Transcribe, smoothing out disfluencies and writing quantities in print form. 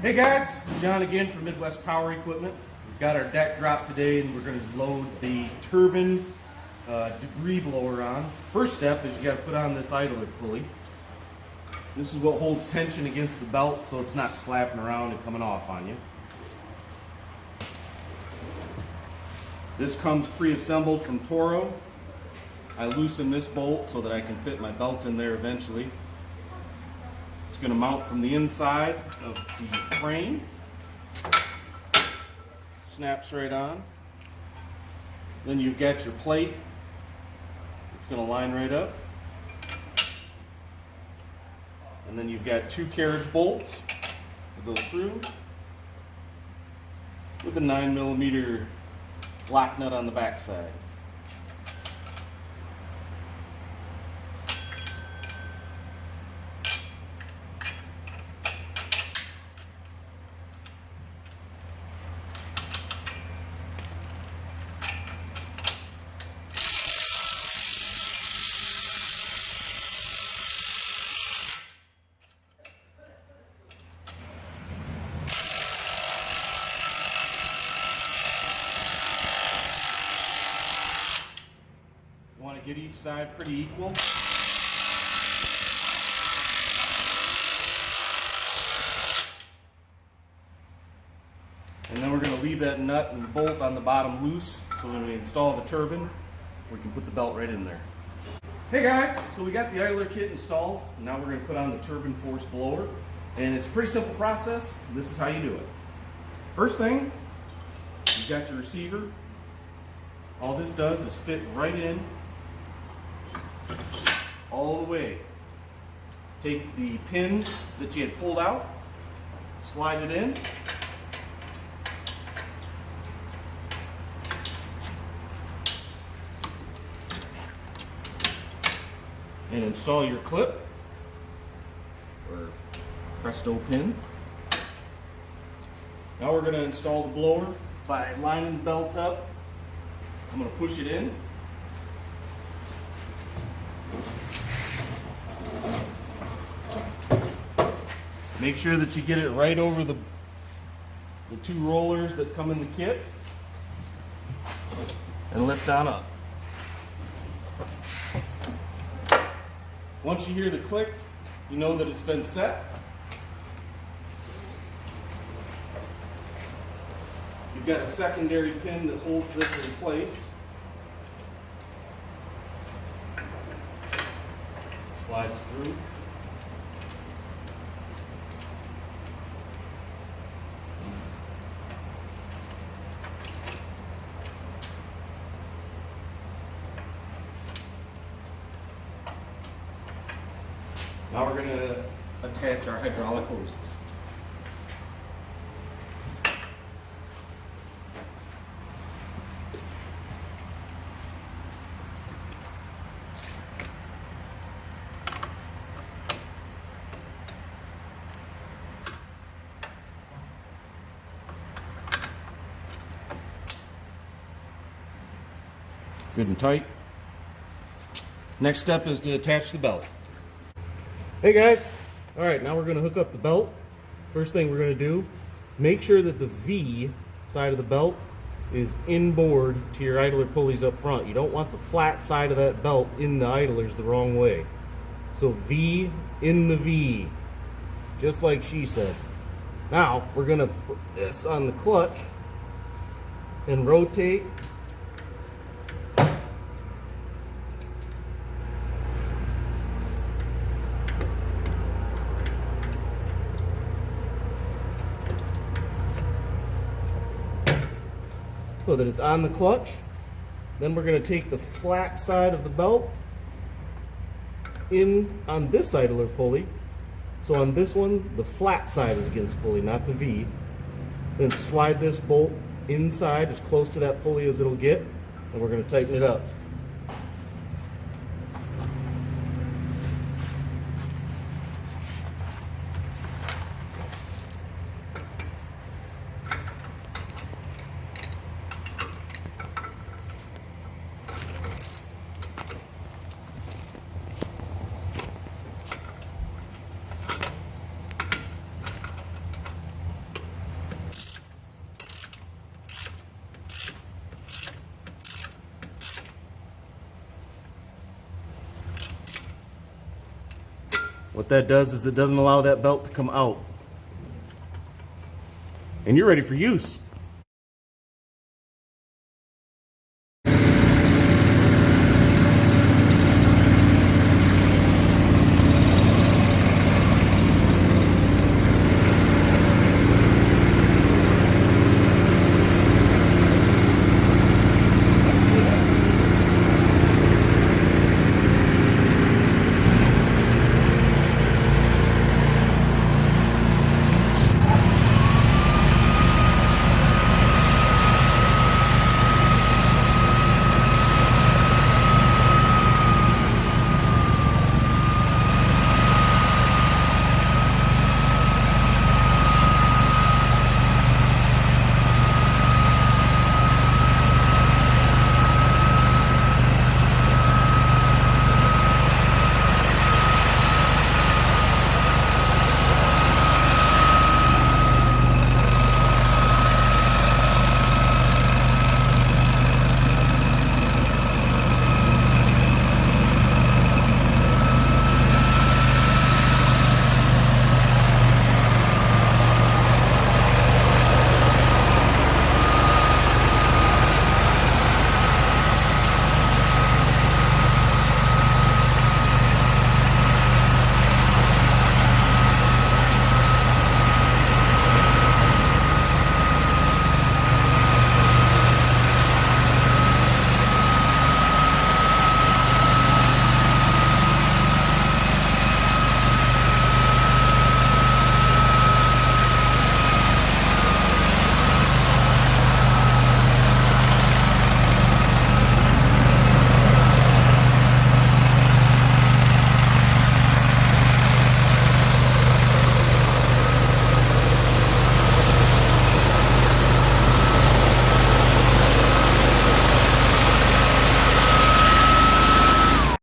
Hey guys, John again from Midwest Power Equipment. We've got our deck drop today and we're going to load the turbine debris blower on. First step is you got to put on this idler pulley. This is what holds tension against the belt so it's not slapping around and coming off on you. This comes pre-assembled from Toro. I loosen this bolt so that I can fit my belt in there eventually. It's going to mount from the inside of the frame. Snaps right on. Then you've got your plate. It's going to line right up. And then you've got two carriage bolts that go through with a 9mm lock nut on the back side. Want to get each side pretty equal. And then we're going to leave that nut and bolt on the bottom loose so when we install the turbine, we can put the belt right in there. Hey guys, so we got the idler kit installed. Now we're going to put on the turbine force blower. And it's a pretty simple process. This is how you do it. First thing, you've got your receiver. All this does is fit right in all the way. Take the pin that you had pulled out, slide it in, and install your clip or presto pin. Now we're going to install the blower by lining the belt up. I'm going to push it in. Make sure that you get it right over the two rollers that come in the kit and lift on up. Once you hear the click, you know that it's been set. You've got a secondary pin that holds this in place. Slides through. Now we're going to attach our hydraulic hoses. Good and tight. Next step is to attach the belt. Hey guys, alright, now we're going to hook up the belt. First thing we're going to do, make sure that the V side of the belt is inboard to your idler pulleys up front. You don't want the flat side of that belt in the idlers the wrong way. So V in the V, just like she said. Now we're going to put this on the clutch and rotate. So that it's on the clutch. Then we're going to take the flat side of the belt in on this idler pulley. So on this one, the flat side is against pulley, not the V. Then slide this bolt inside as close to that pulley as it'll get, and we're going to tighten it up. What that does is it doesn't allow that belt to come out. And you're ready for use.